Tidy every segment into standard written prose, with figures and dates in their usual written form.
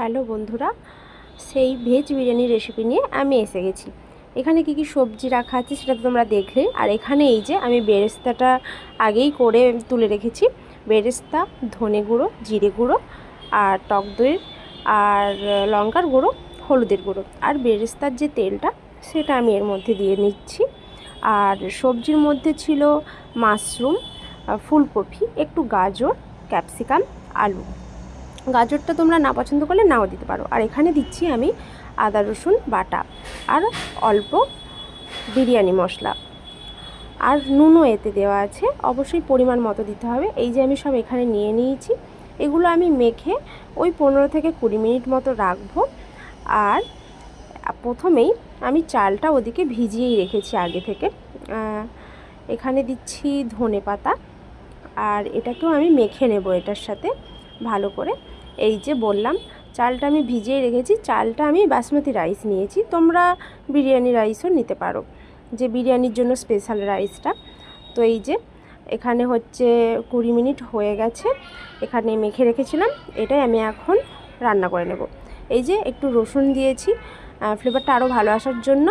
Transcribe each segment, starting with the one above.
Hello বন্ধুরা, সেই veg biryani recipe নিয়ে আমি এসে গেছি। এখানে কি কি সবজি রাখা আছে সেটা তো তোমরা দেখলে। আর এখানে এই যে আমি বেরেস্তাটা আগেই করে তুলে রেখেছি। বেরেস্তা, ধনে গুঁড়ো, জিরে গুঁড়ো আর টক দই আর লঙ্কার গুঁড়ো, হলুদের গুঁড়ো আর বেরেস্তার যে তেলটা সেটা আমি এর মধ্যে দিয়ে নিচ্ছি। আর সবজির মধ্যে ছিল মাশরুম, ফুলকপি, একটু গাজর, ক্যাপসিকাম, আলু। গাজরটা তোমরা না পছন্দ করলে নাও দিতে পারো। আর এখানে দিচ্ছি আমি আদা রসুন বাটা আর অল্প বিরিয়ানি মশলা, আর নুনও এতে দেওয়া আছে, অবশ্যই পরিমাণ মতো দিতে হবে। এই যে আমি সব এখানে নিয়ে নিয়েছি, এগুলো আমি মেখে ওই 15 থেকে 20 মিনিট মতো রাখবো। আর প্রথমেই আমি চালটা ওদিকে ভিজিয়েই রেখেছি আগে থেকে। এখানে দিচ্ছি ধনে পাতা, আর এটাকেও আমি মেখে নেব এটার সাথে ভালো করে। এই যে বললাম চালটা আমি ভিজিয়ে রেখেছি, চালটা আমি বাসমতি রাইস নিয়েছি, তোমরা বিরিয়ানি রাইসও নিতে পারো, যে বিরিয়ানির জন্য স্পেশাল রাইসটা। তো এই যে এখানে হচ্ছে 20 মিনিট হয়ে গেছে, এখানে মেখে রেখেছিলাম, এটাই আমি এখন রান্না করে নেব। এই যে একটু রসুন দিয়েছি ফ্লেভারটা আরও ভালো আসার জন্য।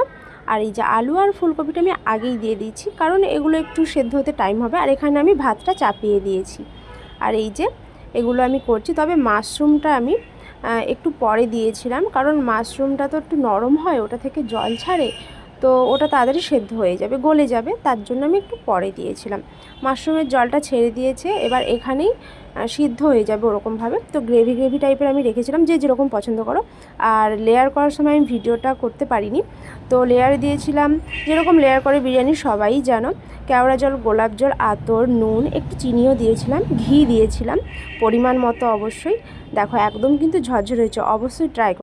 আর এই যে আলু আর ফুলকপিটা আমি আগেই দিয়ে দিয়েছি, কারণ এগুলো একটু সেদ্ধ হতে টাইম হবে। আর এখানে আমি ভাতটা চাপিয়ে দিয়েছি। আর এই যে এগুলো আমি করছি, তবে মাশরুমটা আমি একটু পরে দিয়েছিলাম, কারণ মাশরুমটা তো একটু নরম হয়, ওটা থেকে জল ছাড়ে, তো ওটা তাড়াতাড়ি সেদ্ধ হয়ে যাবে, গলে যাবে, তার জন্য আমি একটু পরে দিয়েছিলাম। মাশরুমের জলটা ছেড়ে দিয়েছে, এবার এখানেই সিদ্ধ হয়ে যাবে ওরকমভাবে। তো গ্রেভি গ্রেভি টাইপের আমি রেখেছিলাম, যে যেরকম পছন্দ করো। আর লেয়ার করার সময় আমি ভিডিওটা করতে পারিনি, তো লেয়ার দিয়েছিলাম যেরকম লেয়ার করে বিরিয়ানি সবাই জানো, কেওড়া জল, গোলাপ জল, আতর, নুন, একটু চিনিও দিয়েছিলাম, ঘি দিয়েছিলাম পরিমাণ মতো অবশ্যই। দেখো একদম কিন্তু ঝরঝরে হয়েছে, অবশ্যই ট্রাই করো।